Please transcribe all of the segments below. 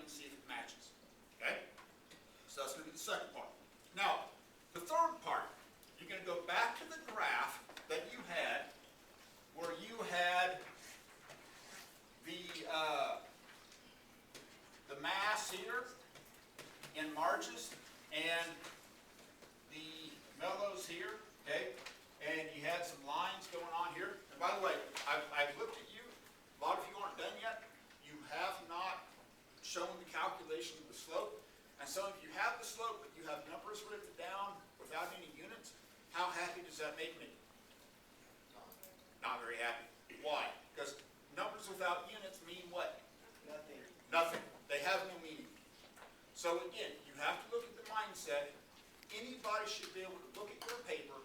and see if it matches. Okay? So that's going to be the second part. Now, the third part, you're going to go back to the graph that you had, where you had the mass here in March's and the mellows here, okay? And you had some lines going on here. And by the way, I've looked at you. A lot of you aren't done yet. You have not shown the calculation of the slope. And so if you have the slope, but you have numbers written down without any units, how happy does that make me? Not very happy. Why? Because numbers without units mean what? Nothing. Nothing. They have no meaning. So again, you have to look at the mindset. Anybody should be able to look at your paper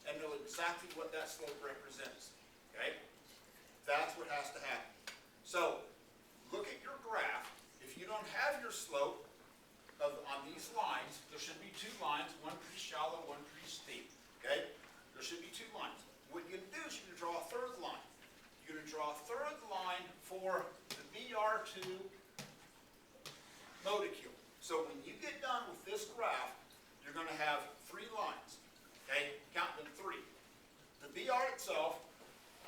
and know exactly what that slope represents. Okay? That's what has to happen. So, look at your graph. If you don't have your slope on these lines, there should be two lines, one pretty shallow, one pretty steep. Okay? There should be two lines. What you're going to do is you're going to draw a third line. You're going to draw a third line for the BR2 molecule. So when you get done with this graph, you're going to have three lines. Okay? Count them three. The BR itself,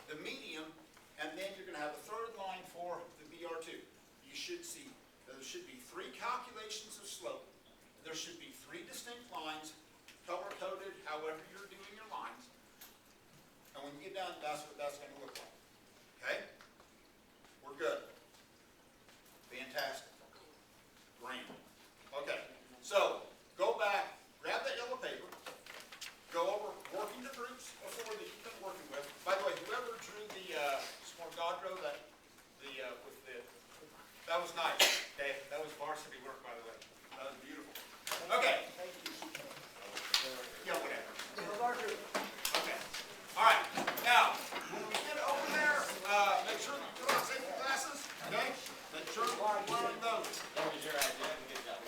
the medium, and then you're going to have a third line for the BR2. You should see there should be three calculations of slope. There should be three distinct lines, color-coded, however you're doing your lines. And when you get done, that's what that's going to look like. Okay? We're good. Fantastic. Grand. Okay. So, go back, grab that yellow paper, go over working the groups before that you've been working with. By the way, whoever drew the Smorgasbord, that was nice. Okay? That was varsity work, by the way. That was beautiful. Okay. Thank you. Yeah, whatever. Okay. All right. Now, when we get over there, make sure you put on safety glasses. Okay? Make sure you're wearing those. That was your idea. Good job.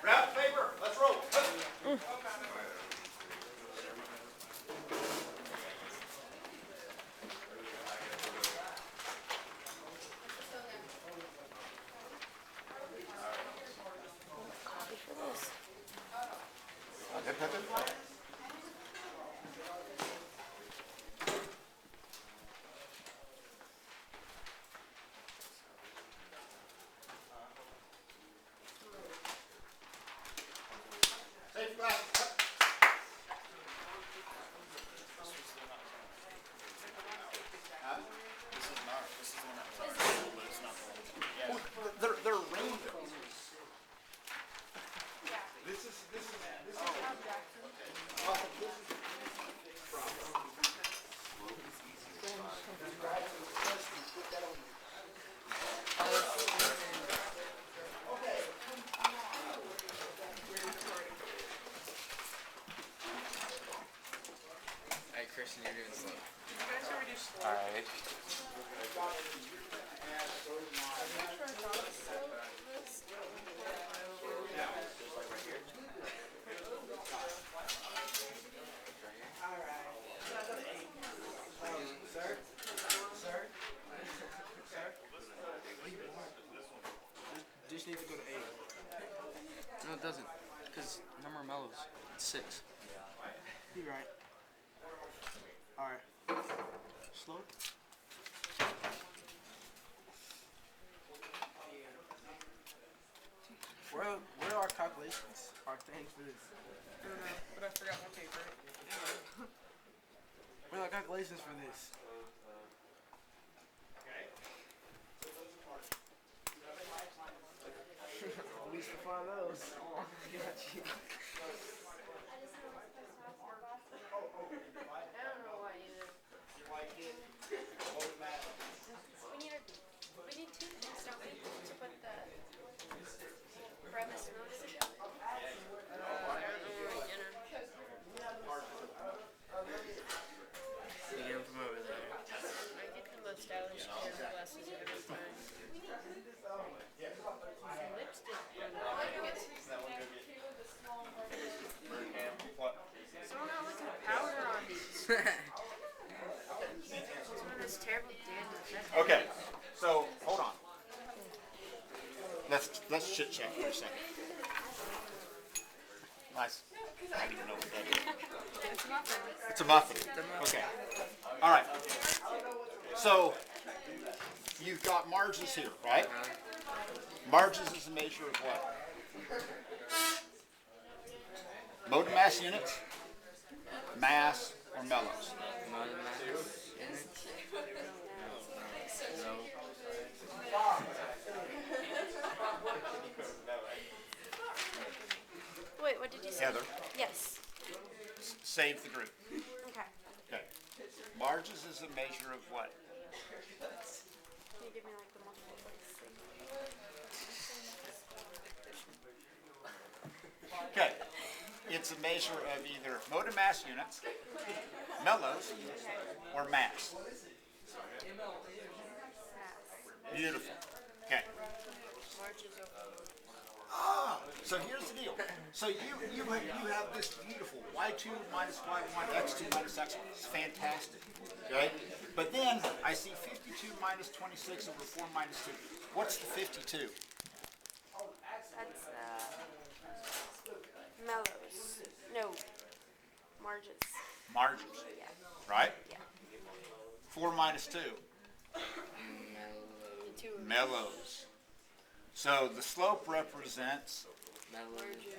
Grab the paper. Let's roll. Safety glasses. They're rainbows. This is Alright, Christian, you're doing slow. You guys already slow. Alright. Just need to go to 8. No, it doesn't. Because number of mellows, it's 6. You're right. Alright. Slow. Where are our calculations? Our things for this? I don't know, but I forgot my paper. Where are our calculations for this? At least to find those. Oh, got you. I don't know what either. We need two things, don't we? To put the premise notes together. I don't know what, It's terrible damage. Okay, so hold on. Let's chit chat for a second. Nice. I don't even know what that is. It's nothing. It's a muffin. Okay. All right. So you've got marges here, right? Marges is a measure of what? Mode of mass units, mass, or mellows. Wait, what did you say? Heather, Yes. save the group. Okay. Okay. Marges is a measure of what? Can you give me like the multiple choice? Okay. It's a measure of either mode of mass units, mellows, or mass. Beautiful. Okay. So here's the deal. So you have this beautiful y2 minus y1 x2 minus x1. It's fantastic. Okay? But then I see 52 minus 26 over 4 minus 2. What's the 52? That's mellows. No. Marges. Margins. Yeah. Right? Yeah. 4 minus 2. Two. Mellows. So the slope represents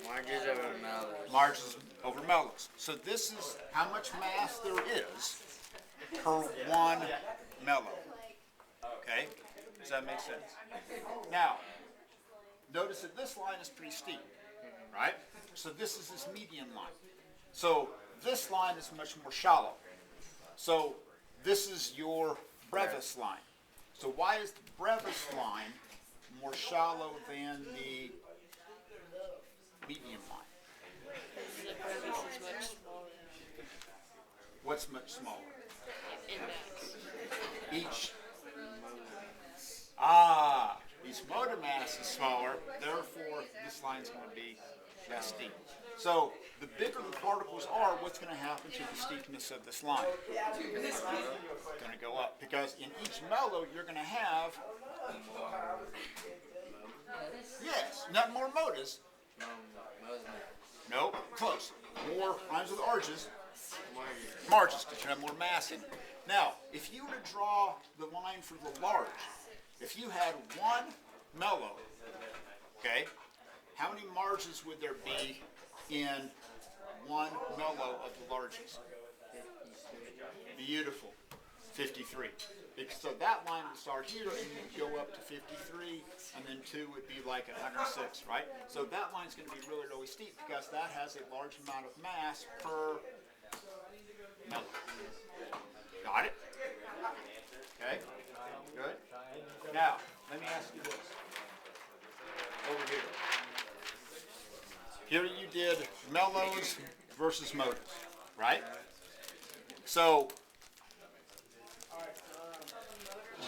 Margins over mellows. margins over mellows. So this is how much mass there is per one mellow. Okay? Does that make sense? Now, notice that this line is pretty steep, right? So this is this median line. So this line is much more shallow. So this is your brevis line. So why is the brevis line more shallow than the median line? The brevis is much smaller. What's much smaller? Index. Each each motor mass is smaller, therefore this line's going to be less steep. So the bigger the particles are, what's going to happen to the steepness of this line? It's going to go up, because in each mellow you're going to have, yes, not more motas. No, close. More rhymes with arches. Marges, because you have more mass in it. Now, if you were to draw the line for the large, if you had one mellow, okay, how many marges would there be in one mellow of the larges? Beautiful. 53. So that line would start here and then go up to 53, and then 2 would be like 106, right? So that line's going to be really, really steep because that has a large amount of mass per mellow. Got it? Okay. Good. Now, let me ask you this. Over here. Here you did mellows versus motas, right? So,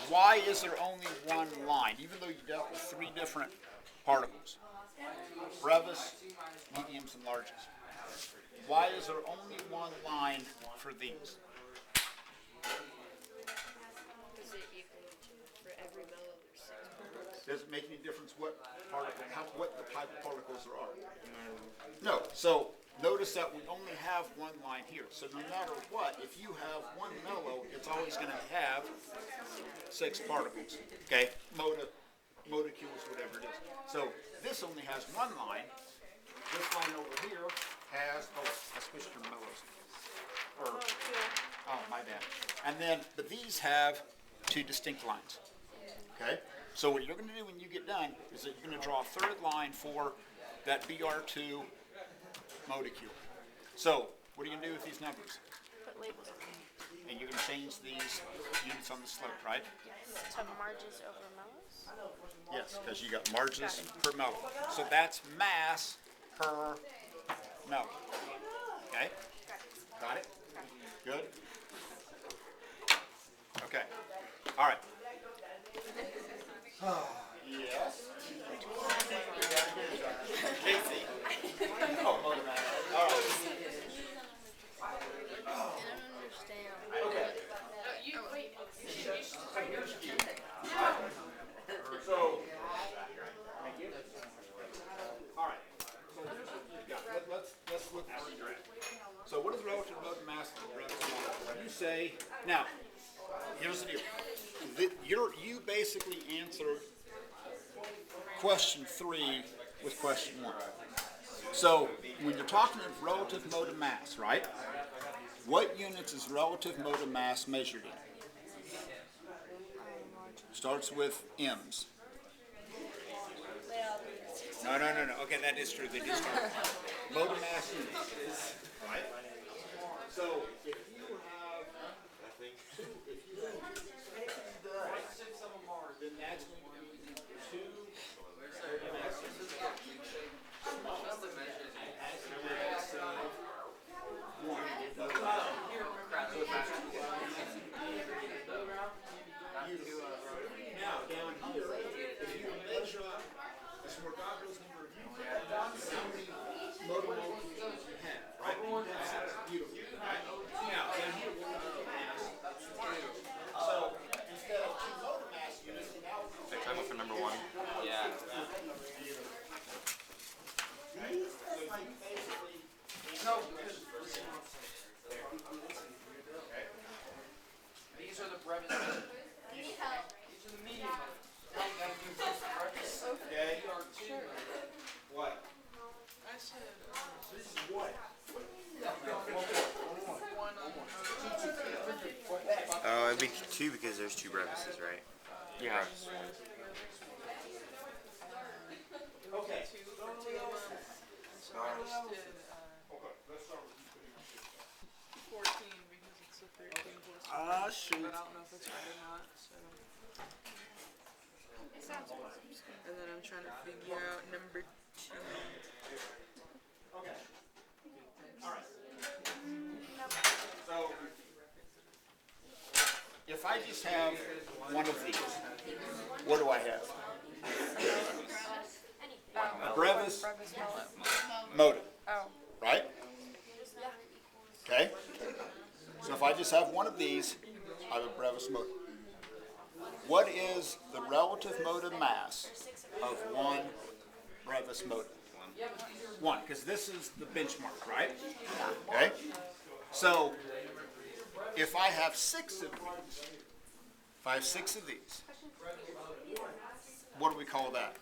why is there only one line, even though you dealt with 3 different particles? Brevis, mediums, and larges. Why is there only one line for these? Is it equal for every mellow? There's 6 particles. Does it make any difference what particle, what the type of particles there are? No. So notice that we only have one line here. So no matter what, if you have one mellow, it's always going to have 6 particles. Okay, molecules, whatever it is. So this only has one line. This line over here has, I switched your mellows. Oh, my bad. And then, but these have 2 distinct lines. Okay? So what you're going to do when you get done is that you're going to draw a 3rd line for that BR2 molecule. So what are you going to do with these numbers? Put labels on them. And you're going to change these units on the slope, right? Yes. To marges over mellows? Yes, because you got marges per mellow. So that's mass per mellow. Okay? Got it? Good? Okay. All right. Yes. Casey. Oh, motor mass. All right. Okay. You wait. So, thank you. All right. So here's what you've got. Let's look at where you're at. So what is relative motive mass of the brevis model? You say, now, here's the deal. You basically answered question 3 with question 1. So when you're talking of relative motive mass, right? What units is relative motive mass measured in? Starts with M's. No. Okay, that is true. They do start with motive mass units. Right? So if you have, then that's going to be 2 motive mass units. Now, down here, if you measure the Smorgasbord's number of units, how many motor molecules you have, right? That's beautiful, right? Now, down here, we're going to mass. So, instead of 2 motor mass units, now we're going to Try for number 1. Yeah. These are the brevis. These are the medium. Okay. What? I said This is what? Oh, it'd be 2 because there's 2 brevises, right? Yeah. Okay. so I just did 14 because it's the 13 plus. Ah, shoot. But I don't know if it's right or not. So. And then I'm trying to figure out number 2. Okay. All right. So, if I just have one of these, what do I have? A brevis motive, Oh. right? Okay? So if I just have one of these, I have a brevis motive. What is the relative motive mass of one brevis motive? 1, because this is the benchmark, right? Okay? So, if I have 6 of these, what do we call that?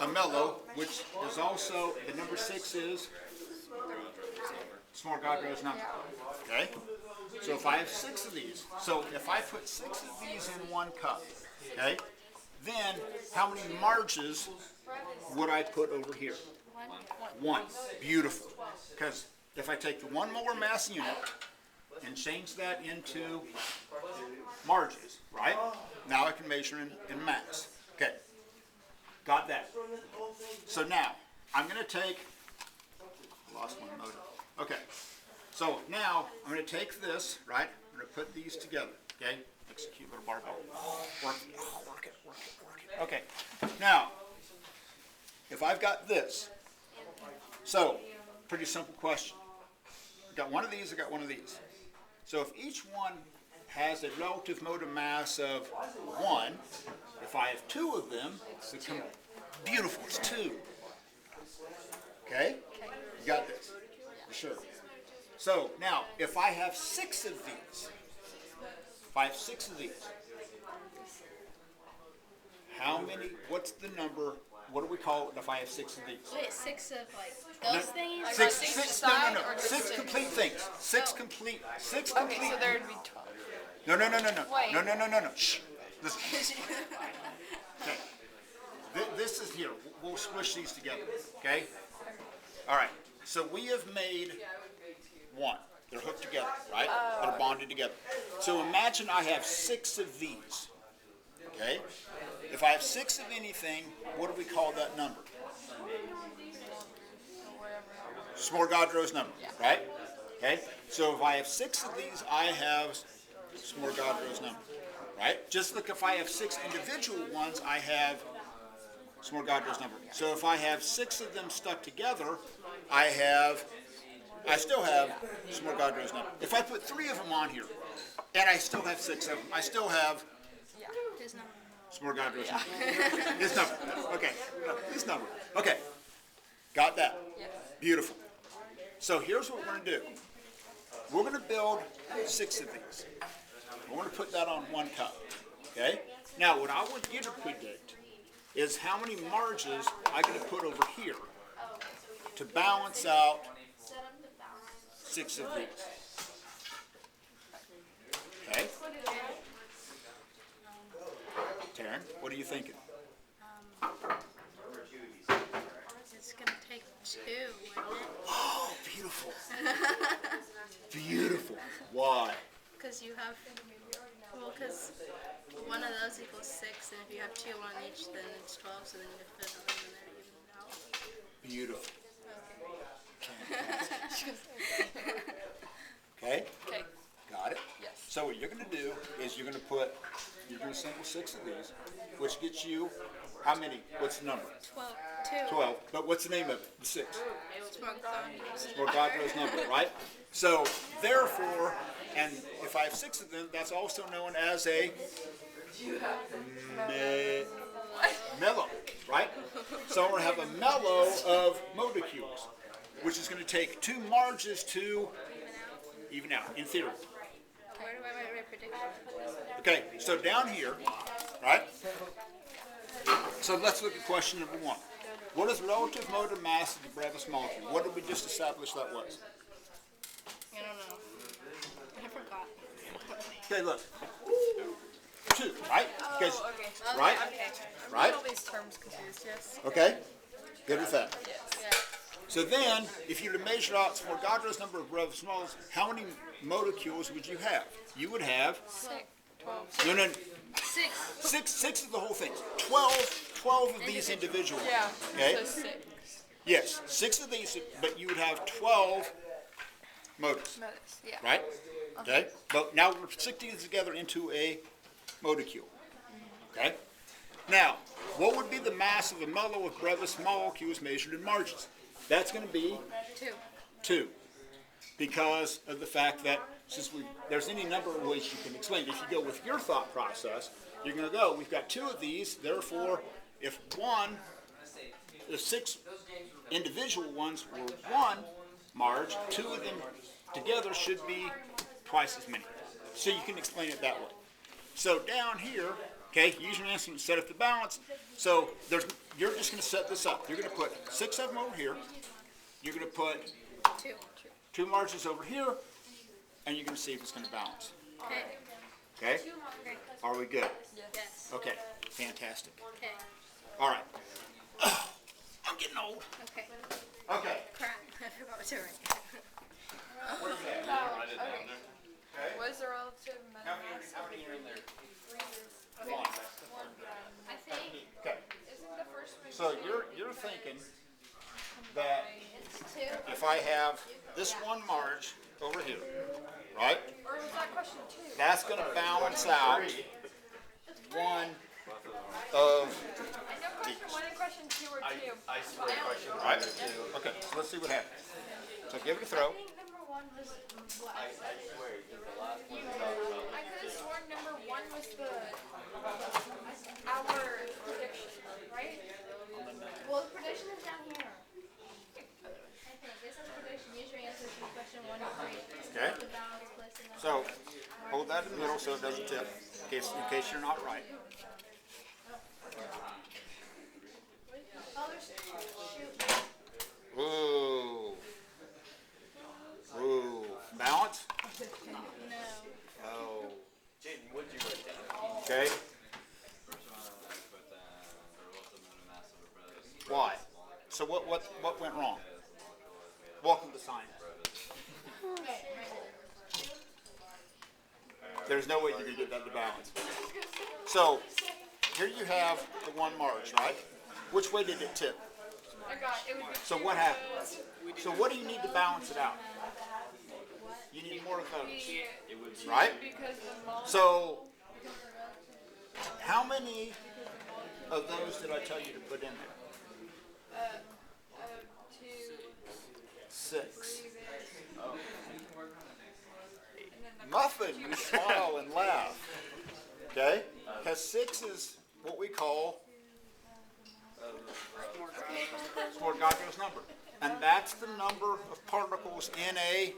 A mellow, which is also, the number 6 is Smorgasbord's number. Okay? So if I have 6 of these, so if I put 6 of these in 1 cup, okay, then how many marges would I put over here? 1. Beautiful. Because if I take the 1 molar mass unit and change that into marges, right? Now I can measure in mass. Okay. Got that. So now, I'm going to take, lost my motive. Okay. So now, I'm going to take this, right? I'm going to put these together, okay? Makes a cute little barbell. Work it. Okay. Now, if I've got this, so, pretty simple question. I've got one of these, I've got one of these. So if each one has a relative motive mass of 1, if I have 2 of them, beautiful, it's 2. Okay? You got this? For sure. So now, if I have 6 of these, how many, what's the number, what do we call it if I have 6 of these? Wait, 6 of those things? No. 6 complete things. 6 complete. Okay, so there would be 12. No. Wait. No. Shh. Listen. Okay. This is here. We'll squish these together. Okay? All right. So we have made 1. They're hooked together, right? They're bonded together. So imagine I have 6 of these. Okay? If I have 6 of anything, what do we call that number? Smorgasbord's number, right? Okay? So if I have 6 of these, I have Smorgasbord's number, right? Just look, if I have 6 individual ones, I have Smorgasbord's number. So if I have 6 of them stuck together, I have I still have some more God knows number. If I put 3 of them on here, and I still have 6 of them, I still have His number. some more God knows number. His number. Okay. His number. Okay. Got that? Beautiful. So here's what we're going to do. We're going to build 6 of these. I want to put that on one cup. Okay? Now, what I want you to predict is how many marges I'm going to put over here to balance out 6 of these. Okay? Taryn, what are you thinking? It's gonna take 2, wouldn't it? Oh, beautiful. Beautiful. Why? Because you have, well, because one of those equals 6, and if you have 2 on each, then it's 12. So then you have to put 11 in there to even it out. Beautiful. Okay? Okay. Got it? Yes. So what you're going to do is you're going to assemble 6 of these, which gets you how many? What's the number? 12. 2. 12. But what's the name of it? The 6. It's more God. It's more God knows number, right? So therefore, and if I have 6 of them, that's also known as a mellow, right? So we're going to have a mellow of molecules, which is going to take 2 marges to even out, in theory. Where do I write my prediction? Okay, so down here, right? So let's look at question number 1. What is relative molar mass of the brevest molecule? What did we just establish that was? I don't know. I forgot. Okay, look. 2, right? Because, Okay. right? Okay. Right? All these terms confused, yes? Okay? Good with that. Yes. Yeah. So then, if you were to measure out for God knows number of brevest moles, how many molecules would you have? You would have 6. no, 6. six of the whole thing. 12 of these individually. Yeah. Okay? So 6. Yes, 6 of these, but you would have 12 moles, Notice. Yeah. right? Okay? But now we're sticking these together into a molecule. Okay? Now, what would be the mass of the mellow of brevest molecules measured in marges? That's going to be 2. 2, because of the fact that since there's any number of ways you can explain it. If you go with your thought process, you're going to go, we've got 2 of these, therefore, if 6 individual ones were 1 marge, 2 of them together should be twice as many. So you can explain it that way. So down here, okay, use your answer to set up the balance. So you're just going to set this up. You're going to put 6 of them over here. You're going to put 2. 2 marges over here, and you're going to see if it's going to balance. Okay. Okay? Are we good? Yes. Okay, fantastic. Okay. All right. I'm getting old. Okay. Okay. Crap. I forgot what to write. What is that? What is the relative molar mass? How many are in there? I think Okay. Isn't the first one? So you're thinking that it's 2. if I have this 1 marge over here, right? Or was that question 2? That's going to balance out 1 of I know question 1 and question 2 are 2. I swear question right. Okay, so let's see what happens. So give it a throw. I think number 1 was what? I swear you did the last one. I could have sworn number 1 was our prediction, right? Well, the prediction is down here. I think this is prediction. Use your answers from question 1 to 3. Okay. The balance place in the So hold that in the middle so it doesn't tip, in case you're not right. Oh, there's shoot. Ooh. Ooh. Balance? No. Oh. Jaden, what'd you write down? Okay. Why? So what went wrong? Welcome to science. There's no way you can get that to balance. So here you have the 1 marge, right? Which way did it tip? I got it. Would be So what happened? So what do you need to balance it out? You need more of those, right? because the molar. So how many of those did I tell you to put in there? 2, 6. 3, Muffin, you smile and laugh. Okay? Because 6 is what we call Avogadro's number. And that's the number of particles in a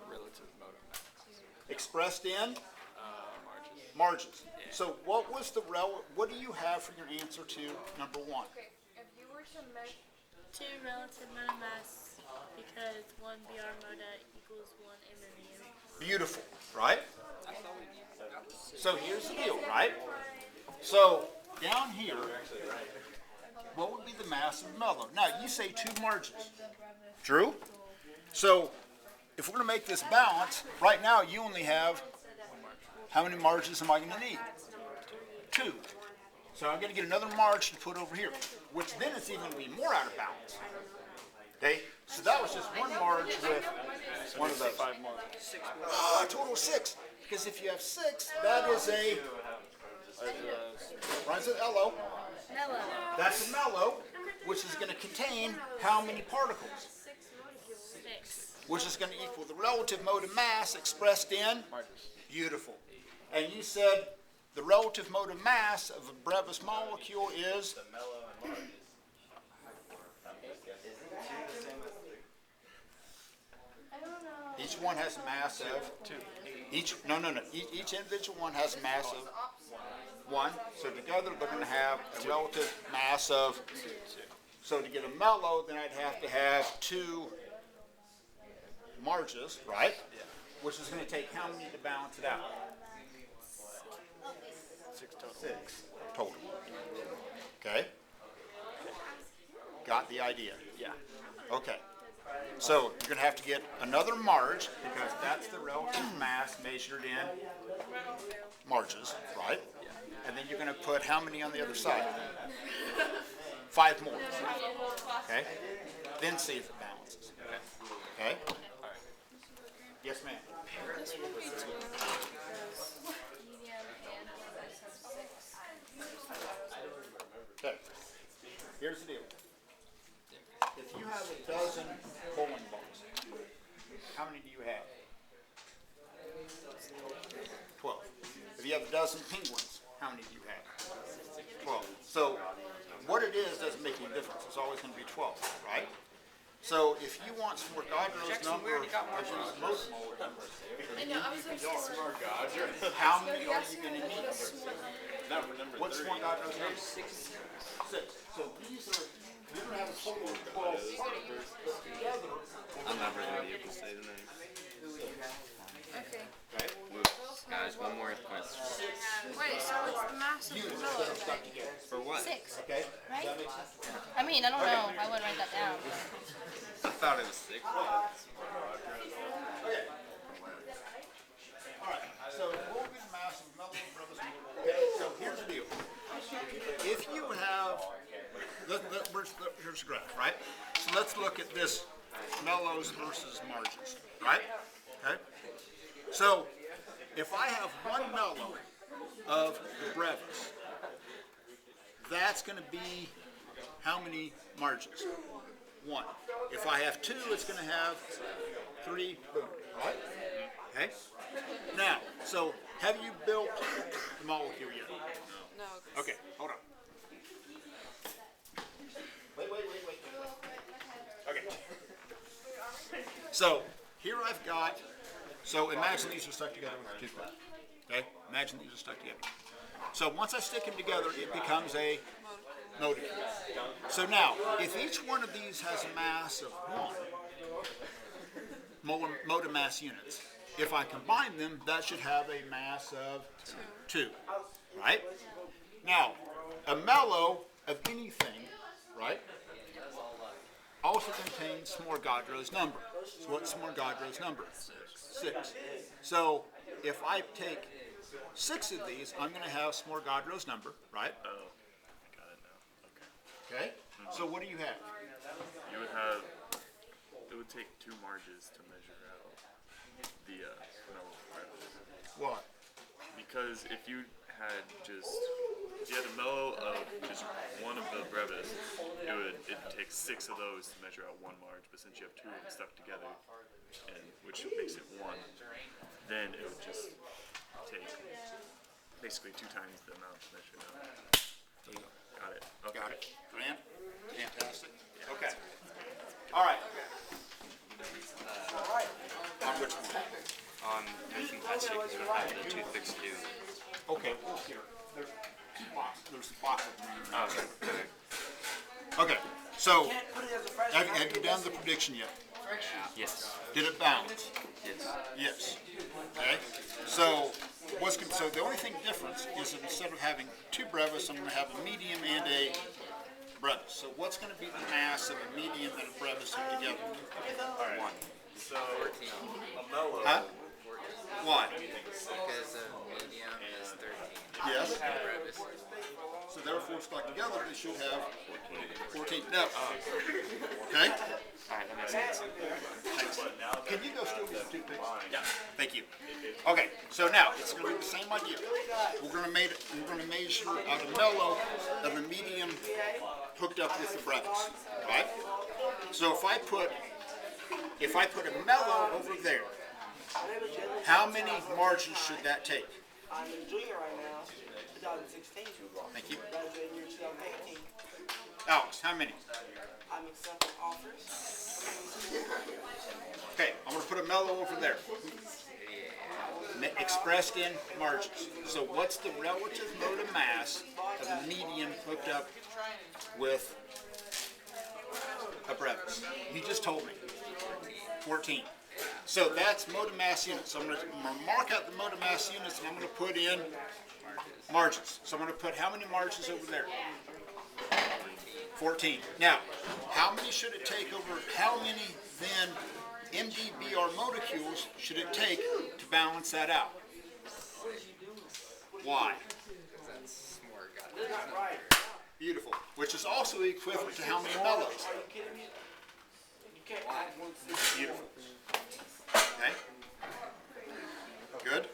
Relative mode of mass. expressed in Marges. marges. So what was what do you have for your answer to number 1? Okay, if you were to measure 2 relative mode of mass because 1 BR moda equals 1 MMU. Beautiful, right? So here's the deal, right? So down here, what would be the mass of mellow? Now you say 2 marges. True? So if we're going to make this balance, right now you only have, how many marges am I going to need? 2. So I'm going to get another marge to put over here, which then it's even going to be more out of balance. Okay? So that was just 1 marge with one of those. 5 marges. 6 marges. Ah, a total of 6. Because if you have 6, that is a, runs with LO. Mellow. That's a mellow, which is going to contain how many particles? 6. Which is going to equal the relative mode of mass expressed in? Marges. Beautiful. And you said the relative mode of mass of a Brevis molecule is? I don't know. Each one has a mass of? 2. Each individual one has a mass of 1. So together they're going to have a relative mass of 2. So to get a mellow, then I'd have to have 2 marges, right? Yeah. Which is going to take how many to balance it out? 6 total. 6 total. Okay? Got the idea? Yeah. Okay. So you're going to have to get another marge because that's the relative mass measured in marges, right? Yeah. And then you're going to put how many on the other side? 5 more. Okay? Then see if it balances. Okay? Yes, ma'am. This would be 2 because helium and Brevis have 6. Okay. Here's the deal. If you have a dozen bowling balls, how many do you have? 12. If you have a dozen penguins, how many do you have? 12. So what it is doesn't make any difference. It's always going to be 12, right? So if you want Avogadro's number, most molar numbers, how many are you going to need? What's Avogadro's number? 6. So these are, you don't have a total of 12 particles, but together, I'm never going to be able to say the name. okay. okay? Guys, one more question. Wait, so it's the mass of the mellow. Stuck together. For what? 6. Okay? Right? Does that make sense? I mean, I don't know. I wouldn't write that down. I thought it was 6. Okay. All right. So what would be the mass of mellow Brevis molecule? Okay. So here's the deal. If you have, here's the graph, right? So let's look at this mellows versus marges, right? Okay. So if I have 1 mellow of the Brevis, that's going to be how many marges? 1. If I have 2, it's going to have 3, boom, right? Okay? Now, so have you built the molecule yet? No. Okay, hold on. Wait. Okay. So here I've got, so imagine these are stuck together with a toothpick. Okay? Imagine these are stuck together. So once I stick them together, it becomes a molecule. So now, if each one of these has a mass of 1 molar mass units, if I combine them, that should have a mass of 2. Right? Now, a mellow of anything, right, also contains Avogadro's number. So what's Avogadro's number? 6. So if I take 6 of these, I'm going to have Avogadro's number, right? Oh, I got it now. Okay? So what do you have? You would have, it would take 2 marges to measure out the mellow Brevis. What? Because if you had just, if you had a mellow of just one of the Brevis, it'd take 6 of those to measure out 1 marge. But since you have 2 of them stuck together, and which makes it 1, then it would just take basically 2 times the amount measured out. There you go. Got it. Okay. Got it. Grant? Fantastic. Okay. All right. On which one? On making plastic, because we don't have the toothpicks to do. Okay, well, here. There's two boxes. There's a box of them. Oh, okay. Okay, so have you done the prediction yet? Yes. Did it balance? Yes. Yes. Okay. So so the only thing difference is that instead of having 2 brevis, I'm going to have a medium and a brevis. So what's going to be the mass of a medium and a brevis put together? All right. 1. So a mellow. Huh? Why? Because a medium is 13. Yes. Brevis. So therefore, stuck together, they should have 14. No. Okay. Alright, that makes sense. Can you go still with the toothpicks? Yeah. Thank you. Okay. So now it's going to be the same idea. We're going to measure out a mellow of a medium hooked up with the brevis. Right. So if I put a mellow over there, how many margins should that take? I'm a junior right now, 2016. Thank you. Graduating year 2018. Alex, how many? I'm accepting offers. Okay, I'm going to put a mellow over there. Expressed in margins. So what's the relative mode of mass of a medium hooked up with a brevis? You just told me. 14. So that's mode of mass units. So I'm going to mark out the mode of mass units and I'm going to put in margins. So I'm going to put how many margins over there? 14. Now, how many should it take over, how many then MDBR molecules should it take to balance that out? Why? That's more got Beautiful. Which is also equivalent to how many mellows? Are you kidding me? You can't add 160. Beautiful. Okay? Good?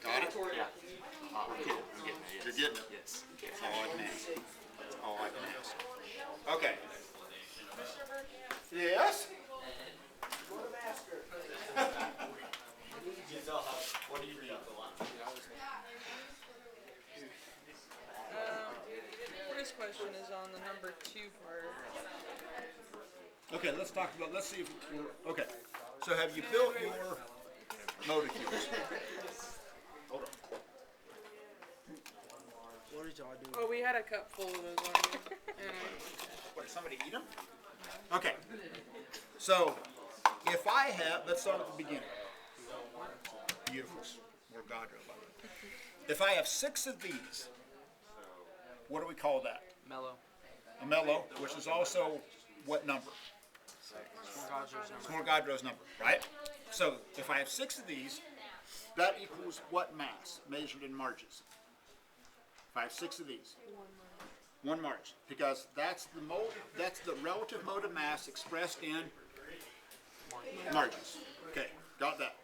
Got it? We're cool. You're getting it? Yes. That's all I can ask. That's all I can ask. Okay. Yes? What do you read? First question is on the number 2 part. Okay, let's see if we're, okay. So have you built your molecules? Hold on. What did y'all do? Oh, we had a cup full of those on here. What, did somebody eat them? Okay. So, if I have, let's start at the beginning. Beautiful. More Godro, by the way. If I have 6 of these, what do we call that? Mellow. A mellow, which is also what number? It's more Godro's number, right? So, if I have 6 of these, that equals what mass measured in margins? If I have 6 of these. 1 margin, because that's the relative mode of mass expressed in margins. Okay, got that.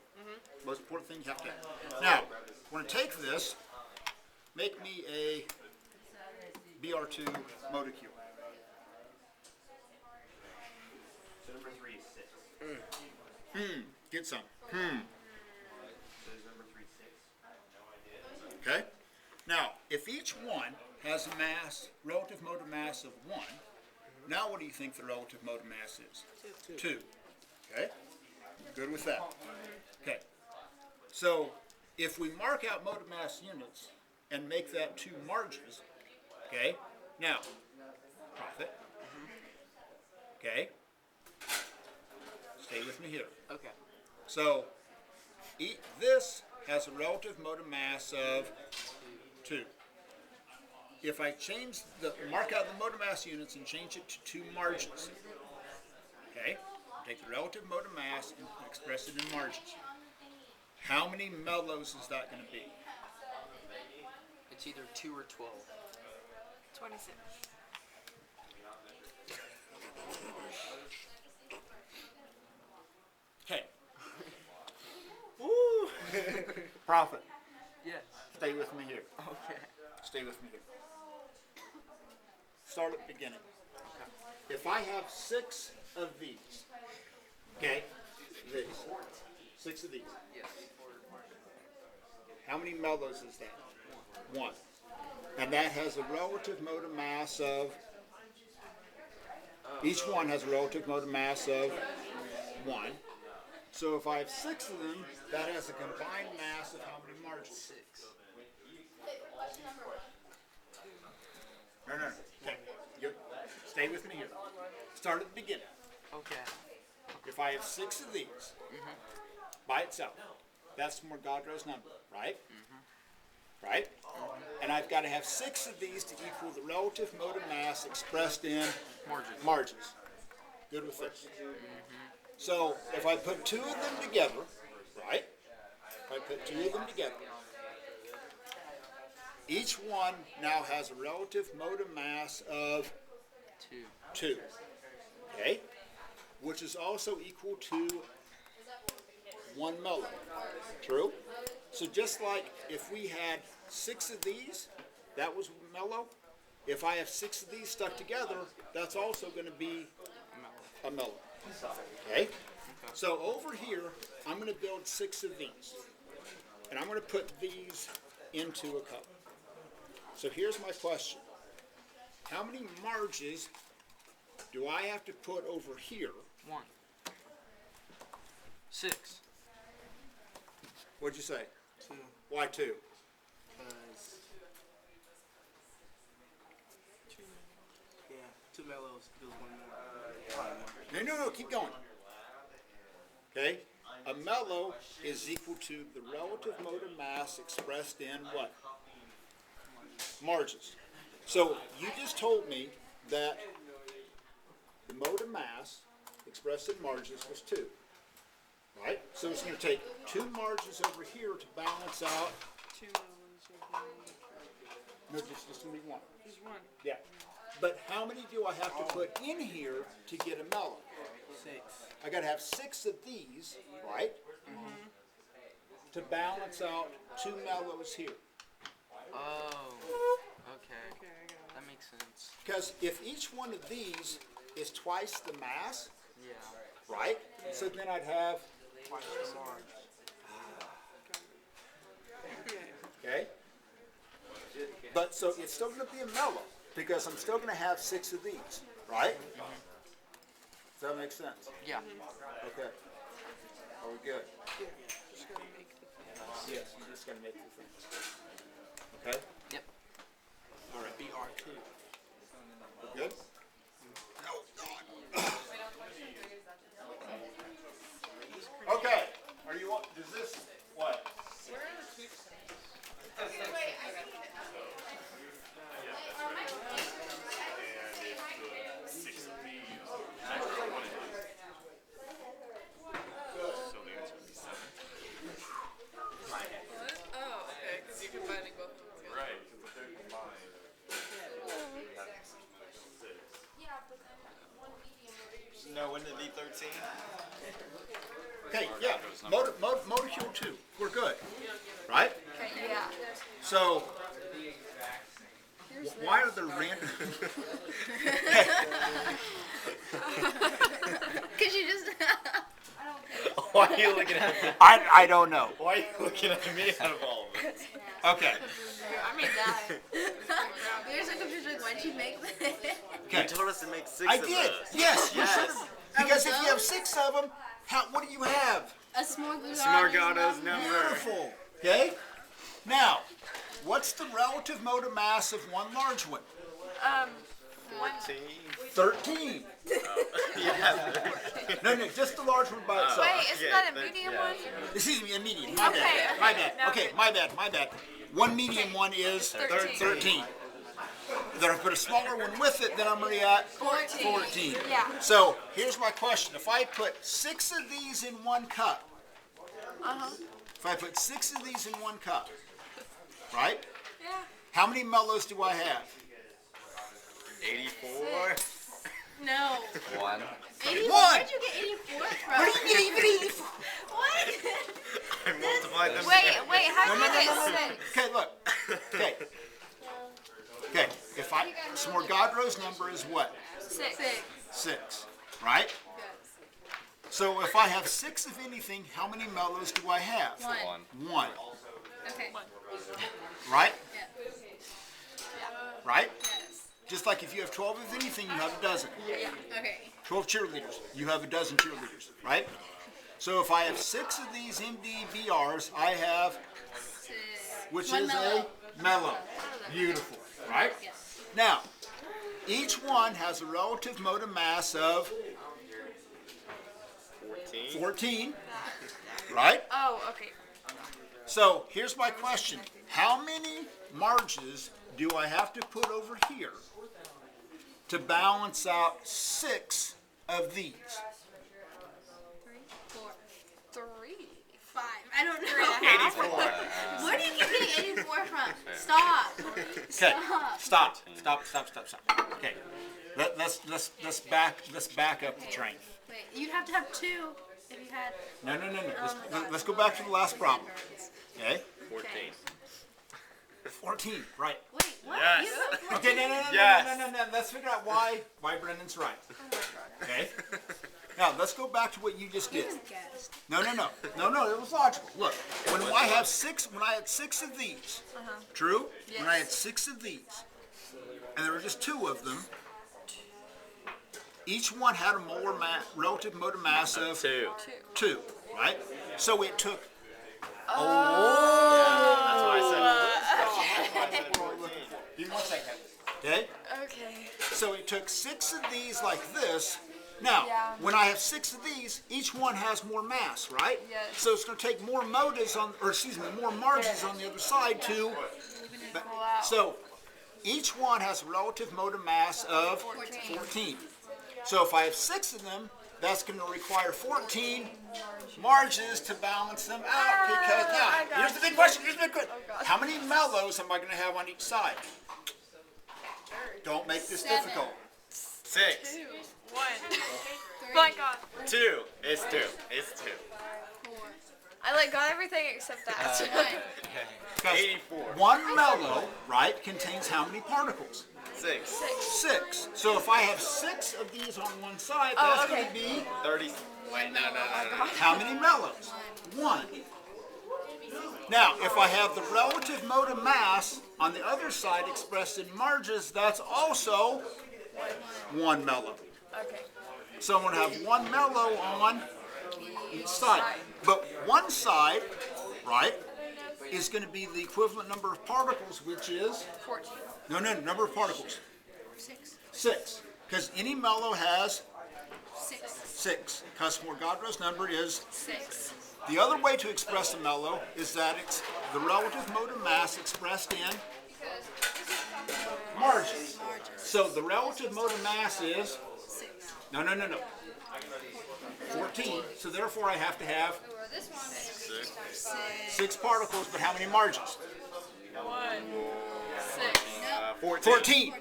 Most important thing you have to have. Now, I want to take this, make me a BR2 molecule. So number 3 is 6. Get some. So is number 3 6? Okay? Now, if each one has a mass, relative mode of mass of 1, now what do you think the relative mode of mass is? 2. Okay? Good with that. Okay. So, if we mark out mode of mass units and make that 2 margins, okay? Now, profit. Okay? Stay with me here. Okay. So, this has a relative mode of mass of 2. If I mark out the mode of mass units and change it to 2 margins, okay? Take the relative mode of mass and express it in margins. How many mellows is that going to be? It's either 2 or 12. 26. Okay. Woo! Profit. Yes. Stay with me here. Okay. Stay with me here. Start at the beginning. If I have 6 of these, okay, these, 6 of these. Yes. How many mellows is that? 1. And that has a relative motor mass of, each one has a relative motor mass of 1. So if I have 6 of them, that has a combined mass of how many margins? 6. No. Okay. Stay with me here. Start at the beginning. Okay. If I have 6 of these by itself, that's Morgadro's number, right? Right? And I've got to have 6 of these to equal the relative motor mass expressed in margins. Good with this. So if I put 2 of them together, right? If I put 2 of them together, each one now has a relative motor mass of 2. Okay? Which is also equal to 1 mellow. True? So just like if we had 6 of these, that was mellow. If I have 6 of these stuck together, that's also going to be a mellow. Okay? So over here, I'm going to build 6 of these. And I'm going to put these into a cup. So here's my question. How many marges do I have to put over here? 1. 6. What'd you say? 2. Why 2? Because. Yeah, 2 mellows gives 1 more. No, keep going. Okay? A mellow is equal to the relative motor mass expressed in what? Marges. So you just told me that the motor mass expressed in margins was 2. Right? So it's going to take 2 margins over here to balance out. 2 mellows No, just going to be 1. Just 1. Yeah. But how many do I have to put in here to get a mellow? 6. I got to have 6 of these, right? To balance out 2 mellows here. Oh. Okay. Okay, I got it. That makes sense. Because if each one of these is twice the mass, Yeah. right? So then I'd have, Twice the margin. okay? But so it's still going to be a mellow because I'm still going to have 6 of these, right? Does that make sense? Yeah. Okay. Are we good? Yeah, just gotta make the thing. Yes, you just got to make the things. Okay? Yep. Or a BR2. We're good? Oh, God. Okay. Are you, does this, what? So the answer would be 7. What? Oh, okay, because you're combining both of them together. Right, because if they're combined, No, wouldn't it be 13? Okay, yeah. Molecule 2. We're good. Right? Okay, yeah. So, why are there random... Could you just? Why are you looking at me? I don't know. Why are you looking at me out of all of it? Okay. I made that. You're so confused. Like, why'd you make that? You Okay. told us to make 6 I of did. those. Yes. You Yes. should have. Because if you have 6 of them, what do you have? A small Smargado's number. Beautiful. Okay. Now, what's the relative motor mass of one large one? 14. 13. Yeah. No, just the large one by itself. Wait, isn't that a Yeah, medium yeah. one? Excuse me, a medium. My Okay, bad. okay, My bad. no. Okay, my bad. One medium one is 13. Then I put a smaller one with it, then I'm already at 14. Yeah. So here's my question. If I put 6 of these in one cup, if I put 6 of these in one cup, right? Yeah. How many mellows do I have? 84. No. 1. 84? One. Where'd you get 84 from? What do you mean 84? What? I multiplied them. Wait, how do you No. get 6? Okay, look. Okay. If Smorgadro's number is what? 6. 6, right? So if I have 6 of anything, how many mellows do I have? One. 1. Okay. Right? Yeah. Right? Yes. Just like if you have 12 of anything, you have a dozen. Okay. 12 cheerleaders, you have a dozen cheerleaders, right? So if I have 6 of these MDBRs, I have, which One is mellow. a mellow. Beautiful, right? Yes. Now, each one has a relative mode of mass of 14, right? Oh, okay. So here's my question. How many marges do I have to put over here to balance out 6 of these? 3, 4, 3. 5. I don't know. 84. Where do you keep getting 84 from? Stop. Okay, stop. Okay, let's back up the train. Wait, you'd have to have 2 if you had. No. Oh my God. Let's go back to the last problem. Okay, 14. 14, right? Wait, what? Yes. You have 14? Okay, no. Yes. Let's figure out why Brendan's right. Okay. Now let's go back to what you just You did. just guessed. No. It was logical. Look, when I had 6 of these, true? When I had 6 of these, and there were just 2 of them, each one had a relative mode of mass of 2, right? So it took. That's why I said. Give me 1 second. Okay. Okay. So it took 6 of these like this. Now, Yeah. when I have 6 of these, each one has more mass, right? Yes. So it's going to take more marges on the other side to. Pull out. So each one has a relative mode of mass of 14. So if I have 6 of them, that's going to require 14 marges to balance them out. Because now, here's the big question. How many mellows am I going to have on each side? Don't make this 7. difficult. 6. 1. My God. 2. It's 2. It's 2. 4. I got everything except that. 1. Because 84. 1 mellow, right, contains how many particles? 6. 6. So if I have 6 of these on one side, Oh, that's okay. going to be 30. Wait, no. how many mellows? 1. Now, if I have the relative mode of mass on the other side expressed in marges, that's also 1 mellow. Okay. So I'm going to have 1 mellow on each side. But one side, right, is going to be the equivalent number of particles, which is 14. no, number of particles. 6. 6. Because any mellow has 6. 6. Because Morgadro's number is 6. the other way to express a mellow is that it's the relative mode of mass expressed in marges. So the relative mode of mass is 6. no. 14. So therefore I have to have This one is 6 particles, but how many marges? 1. 6. 14. 14.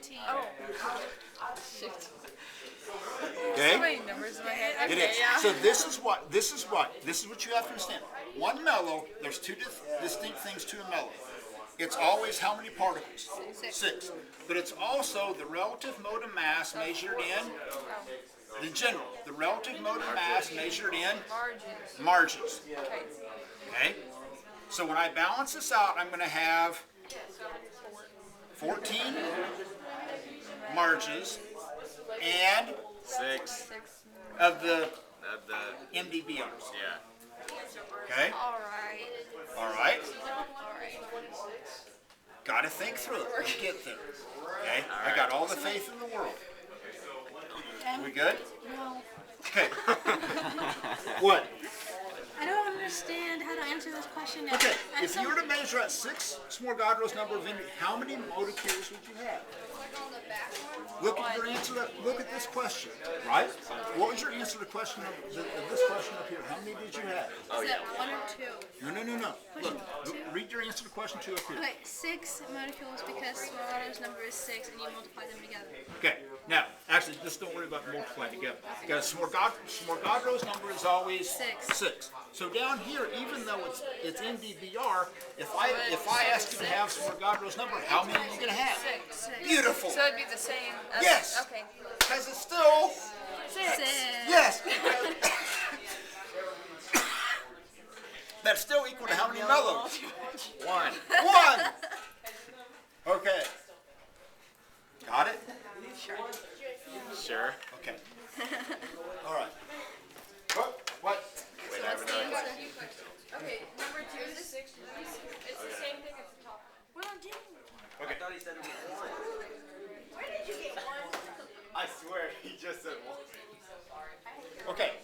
So Okay? many numbers in my head. It Okay, is. yeah. So this is what you have to understand. 1 mellow, there's 2 distinct things to a mellow. It's always how many particles? 6. But it's also the relative mode of mass measured in general. The relative mode of mass measured in marges. Okay. Okay? So when I balance this out, I'm going to have 14 marges and 6 of the of the. MDBRs. Yeah. Okay? Alright. All right? Alright. Got to think through it. We'll get there. Okay? I got all the faith in the world. We good? No. Okay. What? I don't understand how to answer this question yet. Okay. I'm If you were to measure out 6 Smorgadro's number of how many molecules would you have? Look at your answer. Look at this question, right? What was your answer to the question of this question up here? How many did you have? Is that 1 or 2? No. Look, Two. read your answer to question 2 up here. Okay, 6 molecules because Smorgadro's number is 6 and you multiply them together. Okay. Now, actually, just don't worry about multiplying together. Because Smorgadro's number is always 6. So down here, even though it's MDBR, if I ask you to have Smorgadro's number, how many are you going to have? 6. Beautiful. So it'd be the same as. Yes. Okay. Because it's still 6. yes. That's still equal to how many mellows? One. One! Okay. Got it? Sure. Okay. All right. What? Wait, I have another question. Okay, number 2 is 6. It's the same thing as the top one. Okay. I thought he said it was one. Where did you get 1? I swear, he just said one. Okay.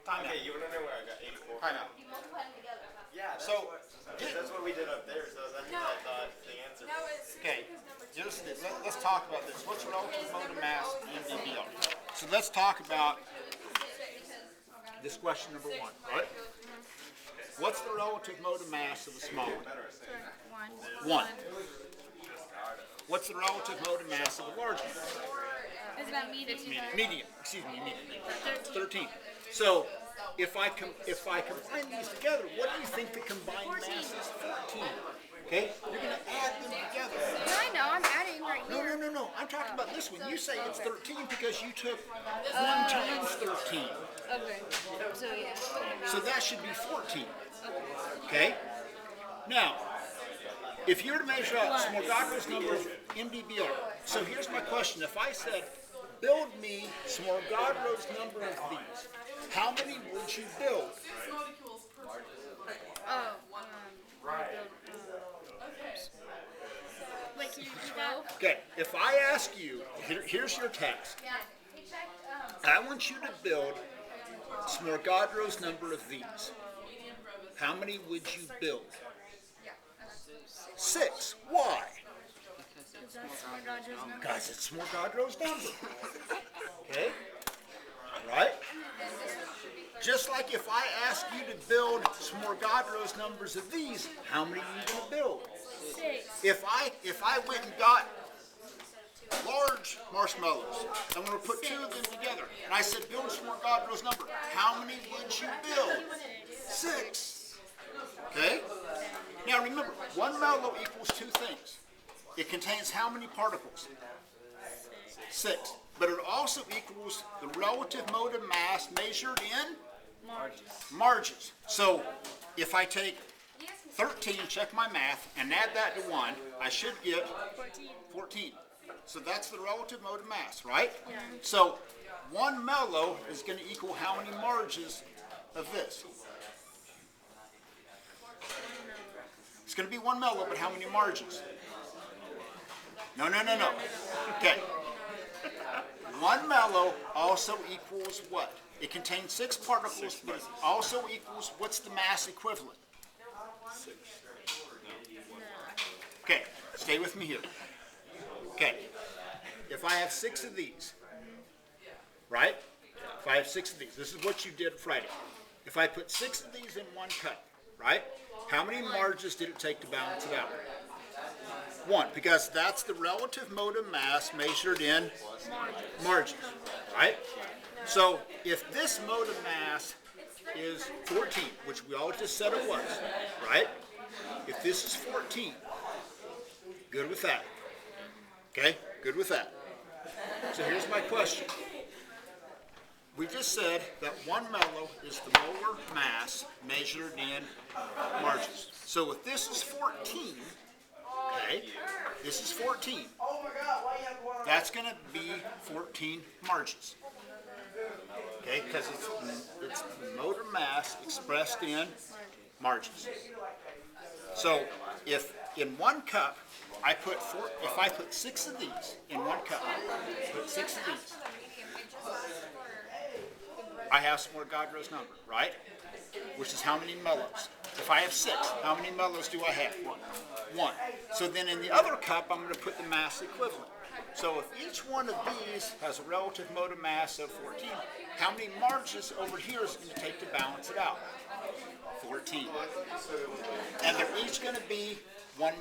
Time out. Okay, you wanna know where I got 84? Time out. You multiply them together. Yeah, that's what we did up there, so that's what I thought the answer No, was. it's 6 Okay. because number 2 Let's talk about this. What's relative motor mass in MDBR? So let's talk about this question number 1, right? What's the relative motor mass of a small one? 1. What's the relative motor mass of a large one? It's about medium. Medium. 13. So if I combine these together, what do you think the combined mass is? 14. Okay? You're going to add them together. I know, I'm adding right here. No. I'm talking about this one. You say it's 13 because you took 1 times 13. Okay. So yeah. So that should be 14. Okay? Now, if you're to measure out Smorgasbord's number of MDBR, so here's my question. If I said, build me Smorgasbord's number of these, how many would you build? Wait, can you do that? Okay, if I ask you, here's your task. I want you to build Smorgasbord's number of these. How many would you build? 6. Why? Because it's Smorgasbord's number. Okay? Right? Just like if I ask you to build Smorgasbord's numbers of these, how many are you going to build? 6. If I went and got large marshmallows, I'm going to put 2 of them together, and I said build Smorgasbord's number, how many would you build? 6. Okay? Now remember, 1 mellow equals 2 things. It contains how many particles? 6. But it also equals the relative motive mass measured in marges. So if I take 13, check my math, and add that to 1, I should get 14. So that's the relative motive mass, right? Yeah. So 1 mellow is going to equal how many marges of this? It's going to be 1 mellow, but how many marges? No. Okay. 1 mellow also equals what? It contains 6 particles, but it also equals, what's the mass equivalent? 6. Okay, stay with me here. Okay, if I have 6 of these, right? If I have 6 of these, this is what you did Friday. If I put 6 of these in 1 cup, right? How many marges did it take to balance it out? 1, because that's the relative motive mass measured in marges, right? So if this motive mass is 14, which we all just said it was, right? If this is 14, good with that. Okay, good with that. So here's my question. We just said that 1 mellow is the molar mass measured in marges. So if this is 14, okay, this is 14. That's going to be 14 marges. Okay, because it's the molar mass expressed in marges. So if in 1 cup if I put 6 of these in 1 cup, put 6 of these, I have Smorgasbord's number, right? Which is how many mellows. If I have 6, how many mellows do I have? 1. So then in the other cup, I'm going to put the mass equivalent. So if each one of these has a relative motive mass of 14, how many marges over here is it going to take to balance it out? 14. And they're each going to be 1